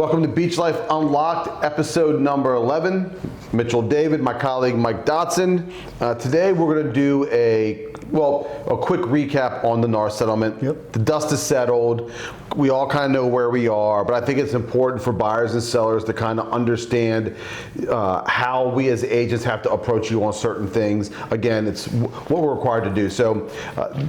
Welcome to BeachLife UnLocked, episode number 11. Mitchell David, my colleague Mike Dotson. Today we're going to do a quick recap on the NAR settlement. Yep. The dust is settled. We all kind of know where we are, but I think it's important for buyers and sellers to kind of understand how we as agents have to approach you on certain things. Again, it's what we're required to do. So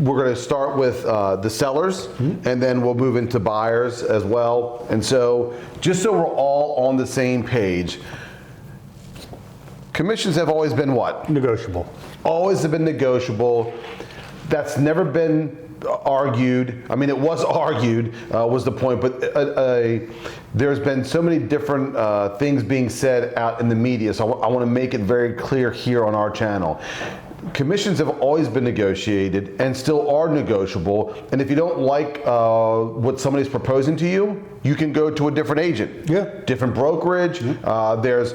we're going to start with the sellers, and then we'll move into buyers as well. And so just so we're all on the same page, commissions have always been what? Negotiable. Always have been negotiable. That's never been argued. I mean, it was argued, was the point, but there's been so many different things being said out in the media, so I want to make it very clear here on our channel. Commissions have always been negotiated and still are negotiable, and if you don't like what somebody's proposing to you, you can go to a different agent. Yeah. Different brokerage. There's,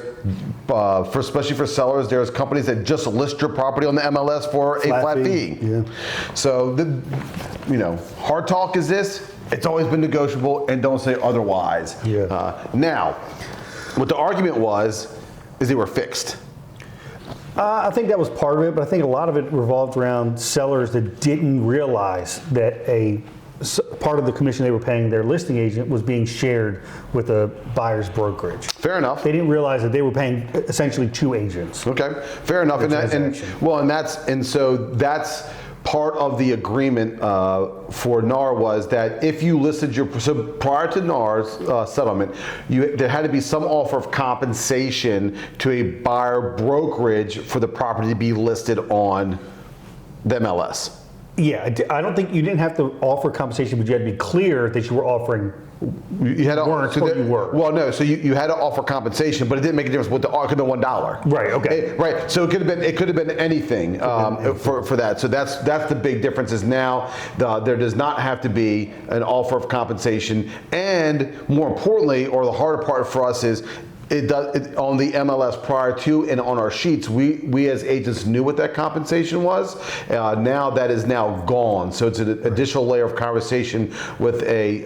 especially for sellers, there's companies that just list your property on the MLS for a flat fee. Yeah. So, hard talk is this. It's always been negotiable, and don't say otherwise. Yeah. Now, what the argument was, is they were fixed. I think that was part of it, but I think a lot of it revolved around sellers that didn't realize that a part of the commission they were paying their listing agent was being shared with a buyer's brokerage. Fair enough. They didn't realize that they were paying essentially two agents. Okay, fair enough. And so that's part of the agreement for NAR was that if you listed so prior to NAR's settlement, there had to be some offer of compensation to a buyer brokerage for the property to be listed on the MLS. Yeah, I don't think you didn't have to offer compensation, but you had to be clear that you were offering. You had to, you were. Well, no. So you had to offer compensation, but it didn't make a difference. What it could have been $1. Right. Okay. Right. So it could have been anything for that. So that's the big difference. Is now there does not have to be an offer of compensation, and more importantly, or the harder part for us is. On the MLS prior to and on our sheets, we as agents knew what that compensation was. Now that is now gone. So it's an additional layer of conversation with a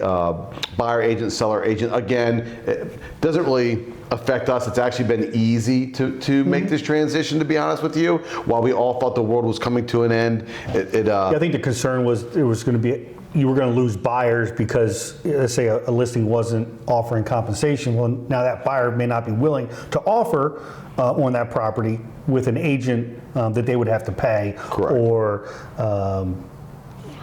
buyer agent, seller agent. Again, it doesn't really affect us. It's actually been easy to make this transition, to be honest with you. While we all thought the world was coming to an end, I think the concern was it was going to be. You were going to lose buyers because, let's say, a listing wasn't offering compensation. Well, now that buyer may not be willing to offer on that property with an agent that they would have to pay. Correct. Or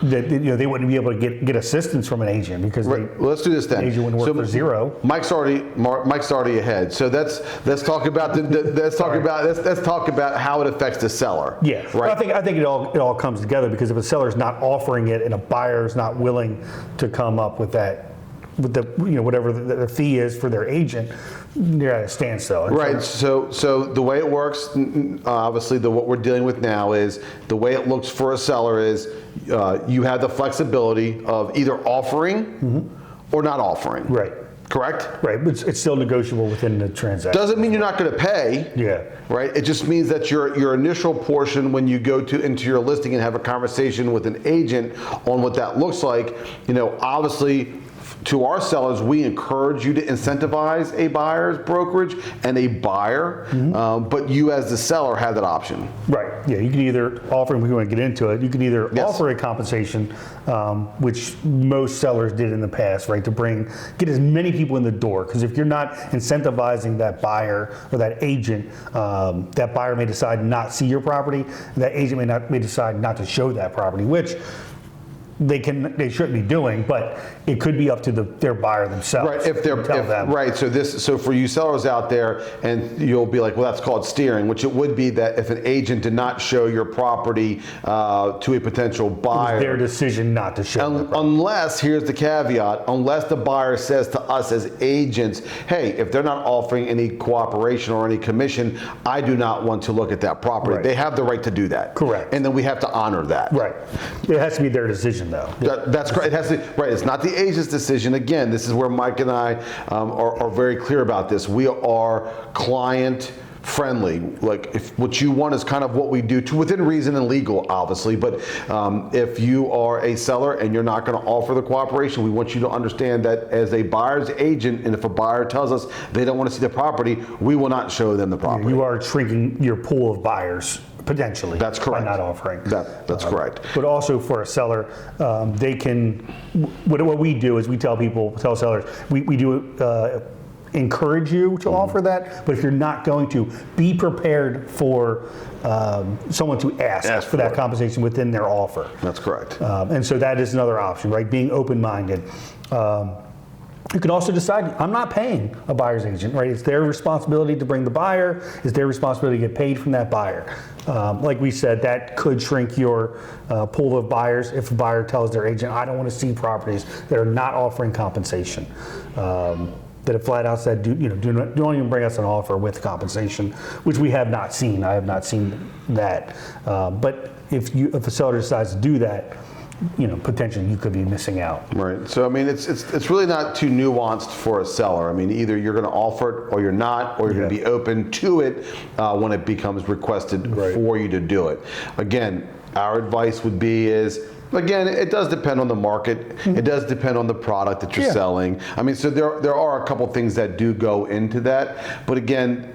that they wouldn't be able to get assistance from an agent because let's do this then. The agent wouldn't work for zero. Mike's already ahead. So let's talk about let's talk about how it affects the seller. Yeah, right. Well, I think it all comes together because if a seller's not offering it and a buyer's not willing to come up with that, with the whatever the fee is for their agent, they're at a standstill. Right. So the way it works, obviously, what we're dealing with now is the way it looks for a seller is you have the flexibility of either offering or not offering. Right. Correct? Right, but it's still negotiable within the transaction. Doesn't mean you're not going to pay. Yeah. Right? It just means that your initial portion, when you go into your listing and have a conversation with an agent on what that looks like, obviously, to our sellers, we encourage you to incentivize a buyer's brokerage and a buyer, but you as the seller have that option. Right. Yeah. You can either offer, and we want to get into it. You can either offer a compensation, which most sellers did in the past, right, to get as many people in the door. Because if you're not incentivizing that buyer or that agent, that buyer may decide not to see your property. That agent may decide not to show that property, which they shouldn't be doing, but it could be up to their buyer themselves. Right, right. So for you sellers out there, and you'll be like, well, that's called steering, which it would be that if an agent did not show your property to a potential buyer, it was their decision not to show. Unless, here's the caveat, unless the buyer says to us as agents, hey, if they're not offering any cooperation or any commission, I do not want to look at that property. Right. They have the right to do that. Correct. And then we have to honor that. Right. It has to be their decision, though. That's correct. It has to. Right. It's not the agent's decision. Again, this is where Mike and I are very clear about this. We are client friendly. Like if what you want is kind of what we do to within reason and legal, obviously, but if you are a seller and you're not going to offer the cooperation, we want you to understand that as a buyer's agent, and if a buyer tells us they don't want to see the property, we will not show them the property. You are shrinking your pool of buyers potentially. That's correct. By not offering. That's correct. But also for a seller, they can, what we do is we tell sellers, we do encourage you to offer that, but if you're not going to, be prepared for someone to ask for that compensation within their offer. That's correct. And so that is another option, right? Being open-minded. You can also decide, I'm not paying a buyer's agent, right? It's their responsibility to bring the buyer. It's their responsibility to get paid from that buyer. Like we said, that could shrink your pool of buyers if a buyer tells their agent, I don't want to see properties that are not offering compensation. That have flat out said, don't even bring us an offer with compensation, which we have not seen. I have not seen that. But if a seller decides to do that, potentially you could be missing out. Right. So I mean, it's really not too nuanced for a seller. I mean, either you're going to offer it or you're not, or you're going to be open to it when it becomes requested for you to do it. Again, our advice would be again, it does depend on the market. It does depend on the product that you're selling. I mean, so there are a couple things that do go into that. But again,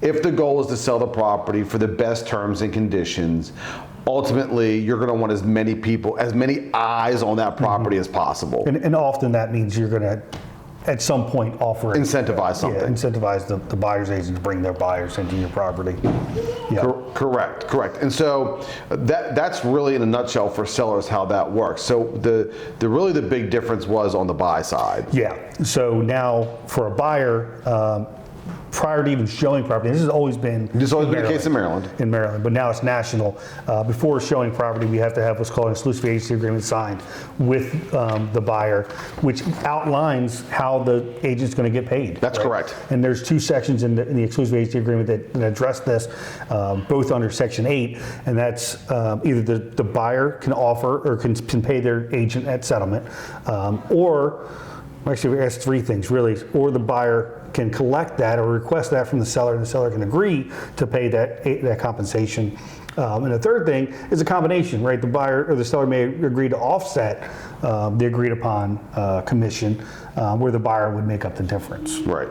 if the goal is to sell the property for the best terms and conditions, ultimately you're going to want as many people, as many eyes on that property as possible. And often that means you're going to, at some point, offer incentivize something. Incentivize the buyer's agent to bring their buyers into your property. Correct. And so that's really in a nutshell for sellers how that works. So really the big difference was on the buy side. Yeah. So now for a buyer, prior to even showing property, this has always been the case in Maryland. In Maryland, but now it's national. Before showing property, we have to have what's called an exclusive agency agreement signed with the buyer, which outlines how the agent's going to get paid. That's correct. And there's two sections in the exclusive agency agreement that address this, both under Section 8, and that's either the buyer can offer or can pay their agent at settlement, or actually, we asked three things really, or the buyer can collect that or request that from the seller, and the seller can agree to pay that compensation. And the third thing is a combination, right? The buyer or the seller may agree to offset the agreed upon commission, where the buyer would make up the difference. Right.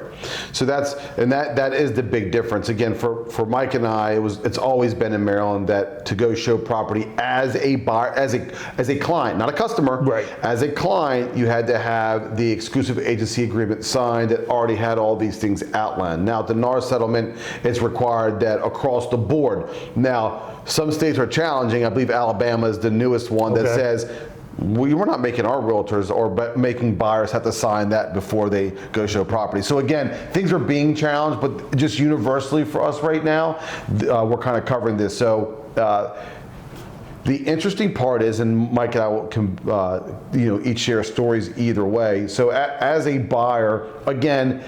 So that is the big difference. Again, for Mike and I, it's always been in Maryland that to go show property as a buyer, as a client, not a customer. Right. As a client, you had to have the exclusive agency agreement signed that already had all these things outlined. Now, at the NAR settlement, it's required that across the board. Now, some states are challenging. I believe Alabama is the newest one that says, we're not making our realtors or making buyers have to sign that before they go show property. So again, things are being challenged, but just universally for us right now, we're kind of covering this. So the interesting part is, and Mike and I can each share stories either way. So as a buyer, again,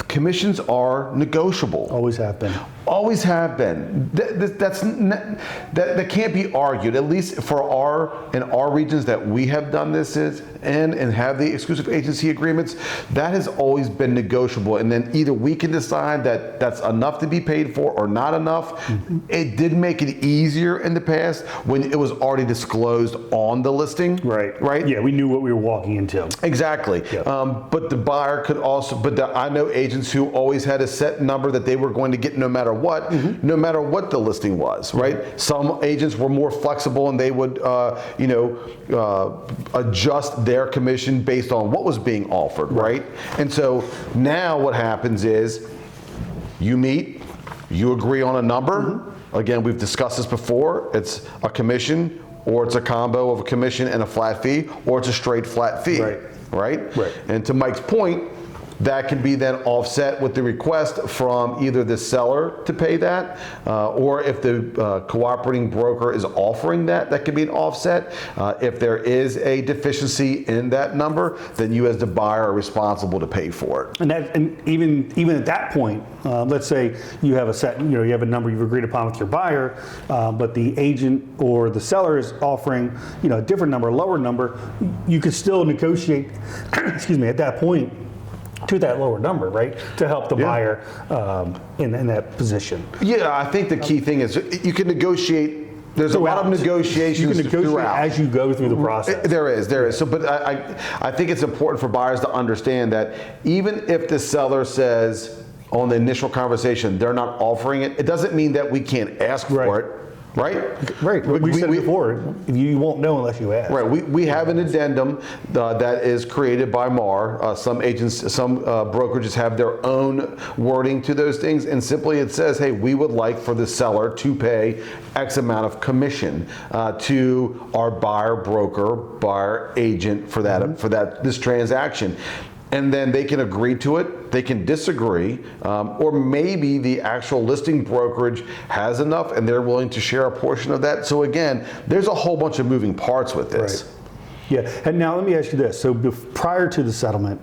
commissions are negotiable. Always have been. Always have been. That can't be argued. At least in our regions that we have done this and have the exclusive agency agreements, that has always been negotiable. And then either we can decide that that's enough to be paid for or not enough. Mm-hmm. It did make it easier in the past when it was already disclosed on the listing. Right. Yeah, we knew what we were walking into. Exactly. Yep. But the buyer could also. I know agents who always had a set number that they were going to get no matter what, no matter what the listing was, right? Some agents were more flexible and they would, adjust their commission based on what was being offered, right? And so now what happens is you meet, you agree on a number. Again, we've discussed this before. It's a commission, or it's a combo of a commission and a flat fee, or it's a straight flat fee, right? And to Mike's point, that can be then offset with the request from either the seller to pay that, or if the cooperating broker is offering that can be an offset. If there is a deficiency in that number, then you as the buyer are responsible to pay for it. And even at that point, let's say you have you have a number you've agreed upon with your buyer, but the agent or the seller is offering a different number, a lower number, you could still negotiate. Excuse me. At that point, to that lower number, right? To help the buyer in that position. Yeah, I think the key thing is you can negotiate. There's a lot of negotiations you can negotiate throughout. as you go through the process. There is. So, but I think it's important for buyers to understand that even if the seller says on the initial conversation they're not offering it, it doesn't mean that we can't ask for it. Right? Right. We said it before. You won't know unless you ask. Right. We have an addendum that is created by NAR. Some agents, some brokerages have their own wording to those things, and simply it says, hey, we would like for the seller to pay X amount of commission to our buyer broker, buyer agent for that this transaction. And then they can agree to it, they can disagree, or maybe the actual listing brokerage has enough and they're willing to share a portion of that. So again, there's a whole bunch of moving parts with this. Right. Yeah, and now let me ask you this. So prior to the settlement,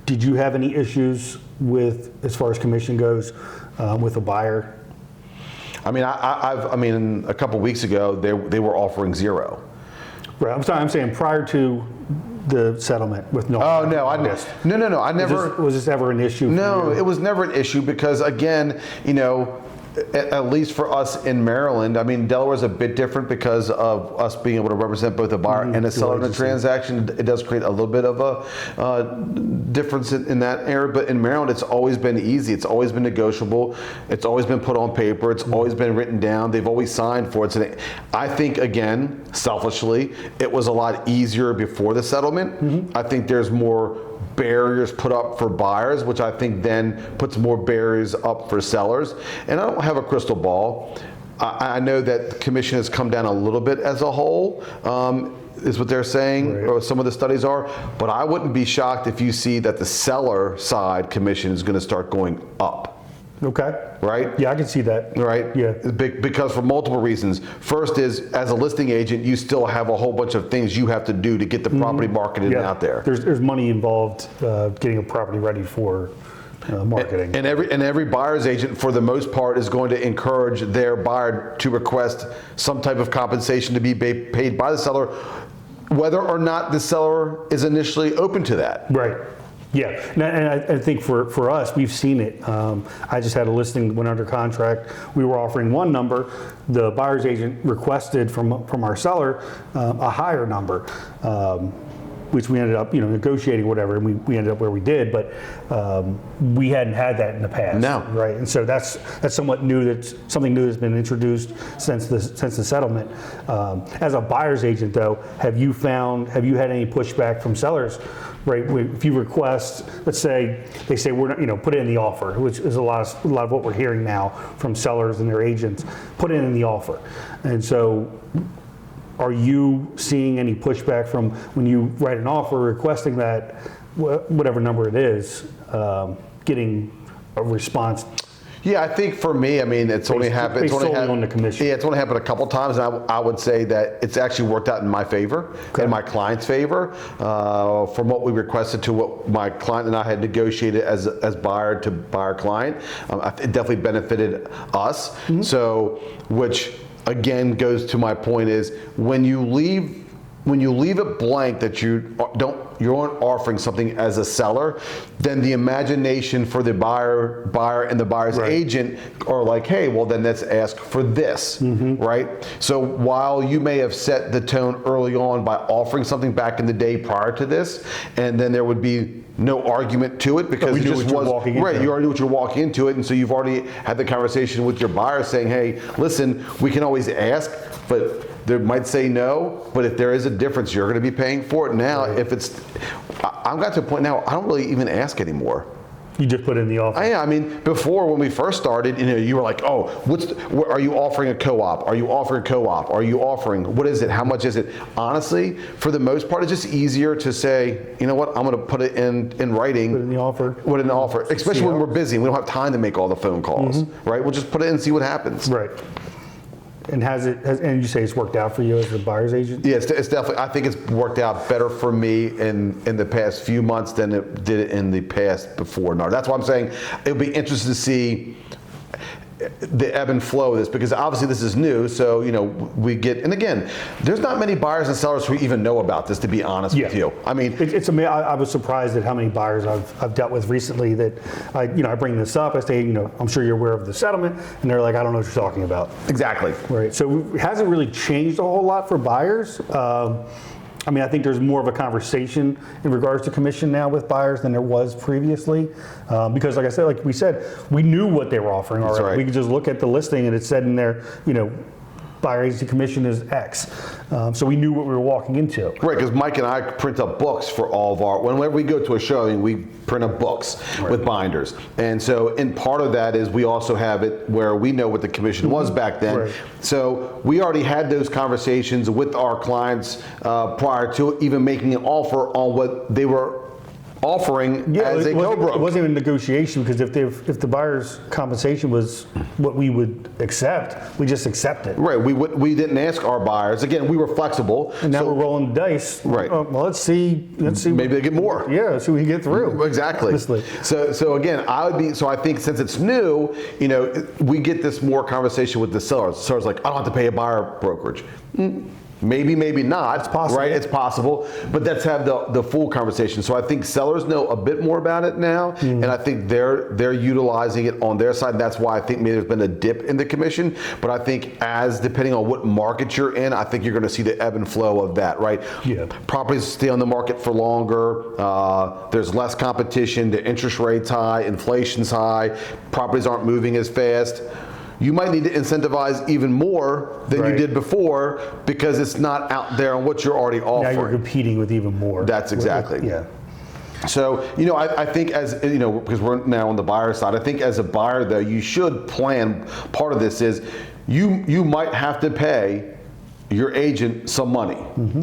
did you have any issues with, as far as commission goes, with a buyer? I mean, I mean, a couple weeks ago, they were offering 0. Right, I'm saying prior to the settlement with no. Oh no, I never. Was this ever an issue? No, it was never an issue because again, at least for us in Maryland, I mean, Delaware is a bit different because of us being able to represent both a buyer and a seller in a transaction. It does create a little bit of a difference in that area, but in Maryland, it's always been easy. It's always been negotiable. It's always been put on paper. It's always been written down. They've always signed for it. So I think, again, selfishly, it was a lot easier before the settlement. I think there's more barriers put up for buyers, which I think then puts more barriers up for sellers. And I don't have a crystal ball. I know that the commission has come down a little bit as a whole, is what they're saying, or some of the studies are, but I wouldn't be shocked if you see that the seller side commission is going to start going up. Okay. Right? Yeah, I can see that. Right? Yeah. Because for multiple reasons. First is, as a listing agent, you still have a whole bunch of things you have to do to get the property marketed out there. There's money involved getting a property ready for marketing. And every buyer's agent, for the most part, is going to encourage their buyer to request some type of compensation to be paid by the seller, whether or not the seller is initially open to that. Right. Yeah, and I think for us, we've seen it. I just had a listing that went under contract. We were offering one number. The buyer's agent requested from our seller a higher number, which we ended up negotiating whatever, and we ended up where we did. But we hadn't had that in the past. No. Right, and so that's somewhat new. That's something new that's been introduced since the settlement. As a buyer's agent, though, have you had any pushback from sellers? Right, if you request, let's say they say we're not, put it in the offer, which is a lot of what we're hearing now from sellers and their agents. Put it in the offer, and so are you seeing any pushback from when you write an offer requesting that whatever number it is, getting a response? Yeah, I think for me, I mean, it's only happened on the commission. Yeah, it's only happened a couple times, and I would say that it's actually worked out in my favor, in my client's favor, from what we requested to what my client and I had negotiated as buyer to buyer client. It definitely benefited us. So, which again goes to my point is when you leave it blank that you aren't offering something as a seller, then the imagination for the buyer and the buyer's agent are like, hey, well then let's ask for this, right? So while you may have set the tone early on by offering something back in the day prior to this, and then there would be no argument to it because it just was right. You already knew what you're walking into it, and so you've already had the conversation with your buyer saying, hey, listen, we can always ask, but they might say no, but if there is a difference, you're going to be paying for it. Now, if it's, I've got to a point now, I don't really even ask anymore. You just put in the offer. I mean, before when we first started, you were like, oh, are you offering a co-op? Are you offering a co-op? Are you offering, what is it? How much is it? Honestly, for the most part, it's just easier to say, you know what, I'm going to put it in writing. Put it in the offer. Put it in the offer, especially when we're busy and we don't have time to make all the phone calls, right? We'll just put it in and see what happens. Right. And and you say it's worked out for you as the buyer's agent? Yeah, it's definitely. I think it's worked out better for me in the past few months than it did in the past before NAR. That's why I'm saying it would be interesting to see the ebb and flow of this, because obviously this is new. So, we get, and again, there's not many buyers and sellers who even know about this, to be honest with you. I mean, I was surprised at how many buyers I've dealt with recently that I bring this up. I say, I'm sure you're aware of the settlement, and they're like, I don't know what you're talking about. Exactly. Right. So it hasn't really changed a whole lot for buyers. I think there's more of a conversation in regards to commission now with buyers than there was previously, because like we said, we knew what they were offering already. Right. We could just look at the listing and it said in there, buyer agency commission is X. So we knew what we were walking into. Right, because Mike and I print up books for all of our, whenever we go to a showing, we print up books with binders. And so, and part of that is we also have it where we know what the commission was back then. Right. So we already had those conversations with our clients prior to even making an offer on what they were offering as a co-broke. It wasn't even a negotiation, because if the buyer's compensation was what we would accept, we just accept it. Right. We didn't ask our buyers. Again, we were flexible. And now we're rolling the dice. Right. Well, let's see. Maybe they get more. Yeah. Let's see what we can get through. Exactly. Honestly. So again, I think since it's new, we get this more conversation with the sellers. The seller's like, I don't have to pay a buyer brokerage. Maybe, maybe not. It's possible. Right? It's possible. But let's have the full conversation. So I think sellers know a bit more about it now, and I think they're utilizing it on their side. That's why I think maybe there's been a dip in the commission. But I think depending on what market you're in, I think you're going to see the ebb and flow of that, right? Yeah. Properties stay on the market for longer. There's less competition. The interest rate's high. Inflation's high. Properties aren't moving as fast. You might need to incentivize even more than you did before, because it's not out there on what you're already offering. Now you're competing with even more. That's exactly. Yeah. So, I think because we're now on the buyer side, I think as a buyer though, you should plan. Part of this is you might have to pay your agent some money.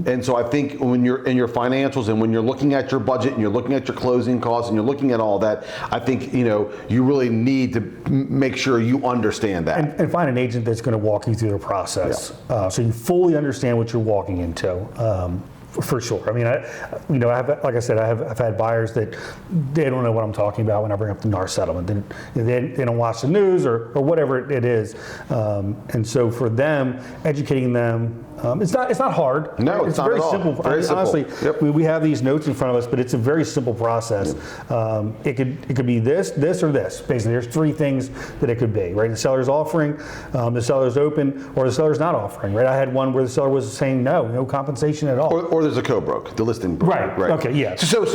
And so I think when you're in your financials and when you're looking at your budget and you're looking at your closing costs and you're looking at all that, I think you really need to make ssure you understand that. And find an agent that's going to walk you through the process, so you fully understand what you're walking into. For sure. I've had buyers that they don't know what I'm talking about when I bring up the NAR settlement. They don't watch the news or whatever it is. And so for them, educating them, it's not hard. No, it's not very at all. simple. Very simple. Honestly, we have these notes in front of us, but it's a very simple process. It could be this, or this. Basically, there's three things that it could be. Right, the seller's offering, the seller's open, or the seller's not offering. Right, I had one where the seller was saying no compensation at all. Or there's a co-broke, the listing broker. Right. Okay. Yeah. Here's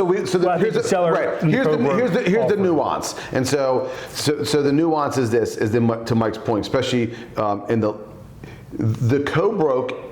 the nuance, and so the nuance is this, to Mike's point, especially in the co-broke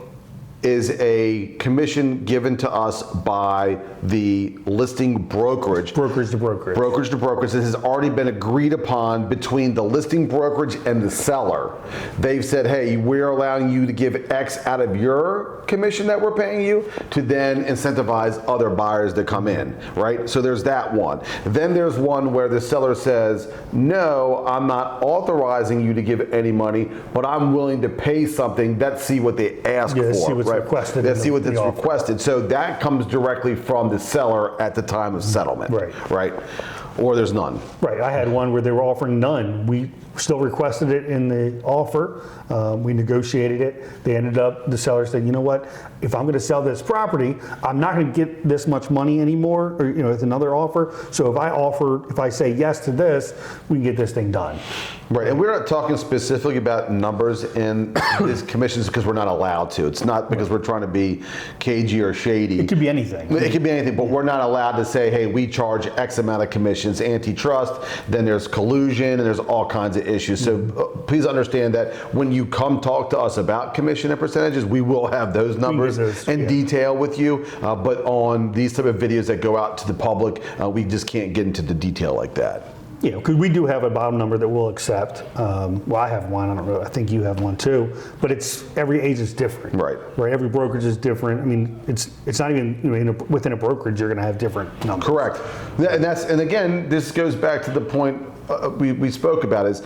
is a commission given to us by the listing brokerage. Brokerage to brokerage. Brokerage to brokerage. This has already been agreed upon between the listing brokerage and the seller. They've said, hey, we're allowing you to give X out of your commission that we're paying you to then incentivize other buyers to come in, right? So there's that one. Then there's one where the seller says, no, I'm not authorizing you to give any money, but I'm willing to pay something. Let's see what they ask for. See what's requested. Let's see what that's requested. So that comes directly from the seller at the time of settlement. Right. Or there's none. Right. I had one where they were offering none. We still requested it in the offer. We negotiated it. They ended up, the seller said, you know what, if I'm going to sell this property, I'm not going to get this much money anymore, or it's another offer. So if I say yes to this, we can get this thing done. Right, and we're not talking specifically about numbers in these commissions because we're not allowed to. It's not because we're trying to be cagey or shady. It could be anything. It could be anything, but we're not allowed to say, hey, we charge X amount of commissions, antitrust, then there's collusion, and there's all kinds of issues. So please understand that when you come talk to us about commission and percentages, we will have those numbers in detail with you, but on these type of videos that go out to the public, we just can't get into the detail like that. Yeah, because we do have a bottom number that we'll accept. Well, I have one. I don't know. I think you have one too. But every agent's different. Right. Every brokerage is different. I mean, it's not even within a brokerage you're going to have different numbers. Correct. And again, this goes back to the point we spoke about is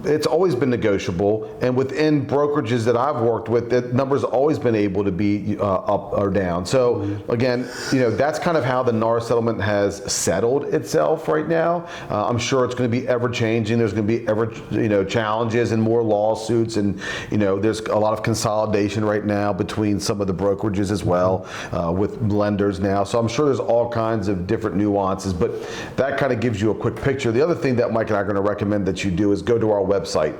it's always been negotiable, and within brokerages that I've worked with, the numbers always been able to be up or down. So again, that's kind of how the NAR settlement has settled itself right now. I'm sure it's going to be ever changing. There's going to be ever challenges and more lawsuits, and there's a lot of consolidation right now between some of the brokerages as well with lenders now. So I'm sure there's all kinds of different nuances, but that kind of gives you a quick picture. The other thing that Mike and I are going to recommend that you do is go to our website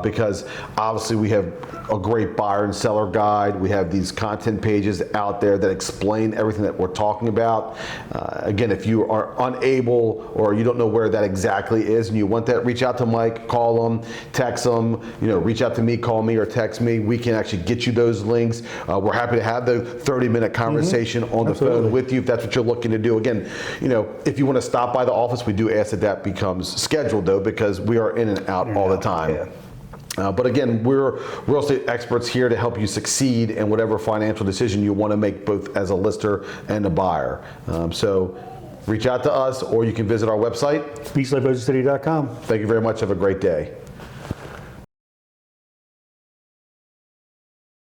because obviously we have a great buyer and seller guide. We have these content pages out there that explain everything that we're talking about. Again, if you are unable or you don't know where that exactly is and you want that, reach out to Mike, call him, text him, reach out to me, call me or text me. We can actually get you those links. We're happy to have the 30-minute conversation on the phone with you if that's what you're looking to do. Again, if you want to stop by the office, we do ask that becomes scheduled though, because we are in and out all the time. Yeah. But again, we're real estate experts here to help you succeed in whatever financial decision you want to make, both as a lister and a buyer. So reach out to us, or you can visit our website, BeachLifeOceanCity.com. Thank you very much. Have a great day.